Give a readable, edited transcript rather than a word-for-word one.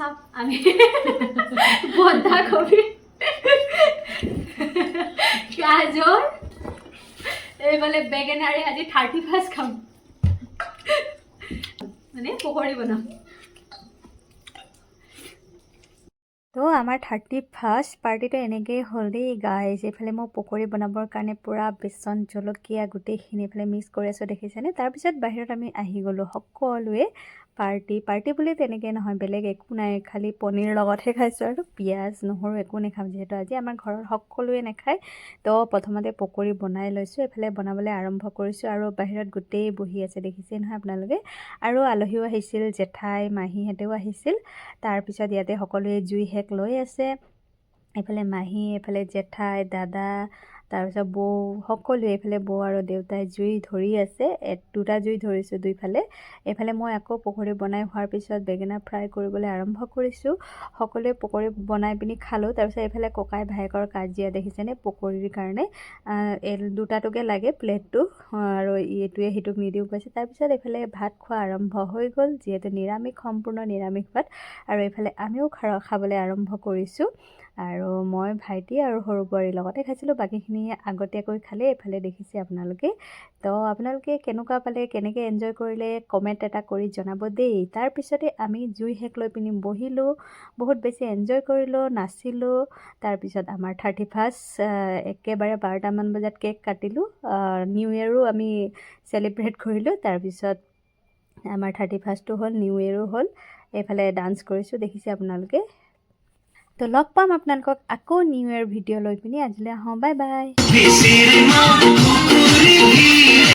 খাম আমি বন্ধাকবি গাজৰ এইফালে বেঙেনাৰে আজি 31 খাম মানে পকৰি বনাম তো আমাৰ 31 পাৰ্টিটো এনেকৈ হ'ল দেই গাইজ এইফালে মই পকৰি বনাবৰ কাৰণে পূৰা বেচন জলকীয়া গোটেইখিনি এইফালে মিক্স কৰি আছোঁ দেখিছেনে তাৰপিছত বাহিৰত আমি আহি গ'লোঁ সকলোৱে পাৰ্টি বুলি তেনেকৈ নহয় বেলেগ একো নাই খালি পনীৰ লগতহে খাইছোঁ আৰু পিঁয়াজ নহৰু একো নাখাম যিহেতু আজি আমাৰ ঘৰত সকলোৱে নাখায় তো প্ৰথমতে পকৰি বনাই লৈছোঁ এইফালে বনাবলৈ আৰম্ভ কৰিছোঁ আৰু বাহিৰত গোটেই বহি আছে দেখিছে নহয় আপোনালোকে আৰু আলহীও আহিছিল জেঠাই মাহীহঁতেও আহিছিল তাৰপিছত ইয়াতে সকলোৱে জুই শেষ লৈ আছে এইফালে মাহী এইফালে জেঠাই দাদা তাৰপিছত বৌ সকলোৱে এইফালে বৌ আৰু দেউতাই জুই ধৰি আছে দুটা জুই ধৰিছোঁ দুইফালে এইফালে মই আকৌ পকৰি বনাই হোৱাৰ পিছত বেঙেনা ফ্ৰাই কৰিবলৈ আৰম্ভ কৰিছোঁ সকলোৱে পকৰি বনাই পিনি খালোঁ তাৰপিছত এইফালে ককাই ভায়েকৰ কাজিয়া দেখিছেনে পকৰিৰ কাৰণে দুটাটোকে লাগে প্লেটটো আৰু এইটোৱে সিটোক নিদিওঁ কৈছে তাৰপিছত এইফালে ভাত খোৱা আৰম্ভ হৈ গ'ল যিহেতু নিৰামিষ সম্পূৰ্ণ নিৰামিষ ভাত আৰু এইফালে আমিও খাবলৈ আৰম্ভ কৰিছোঁ আৰু মই ভাইটি আৰু সৰু বোৱাৰীৰ লগতে খাইছিলোঁ বাকীখিনি আগতীয়াকৈ খালে এইফালে দেখিছে আপোনালোকে তো আপোনালোকে কেনেকুৱা পালে কেনেকৈ এনজয় কৰিলে কমেণ্ট এটা কৰি জনাব দেই তাৰপিছতে আমি জুই শেষ লৈ পিনি বহিলোঁ বহুত বেছি এনজয় কৰিলোঁ নাচিলোঁ তাৰপিছত আমাৰ 31 একেবাৰে 12টামান বজাত কেক কাটিলোঁ নিউ ইয়েৰো আমি চেলিব্ৰেট কৰিলোঁ তাৰপিছত আমাৰ 31টো হ'ল নিউ ইয়েৰো হ'ল এইফালে ডান্স কৰিছোঁ দেখিছে আপোনালোকে তো লগ পাম আপোনালোকক আকৌ নিউ ইয়েৰ ভিডিঅ' লৈ পিনি আজিলৈ আহোঁ বাই বাই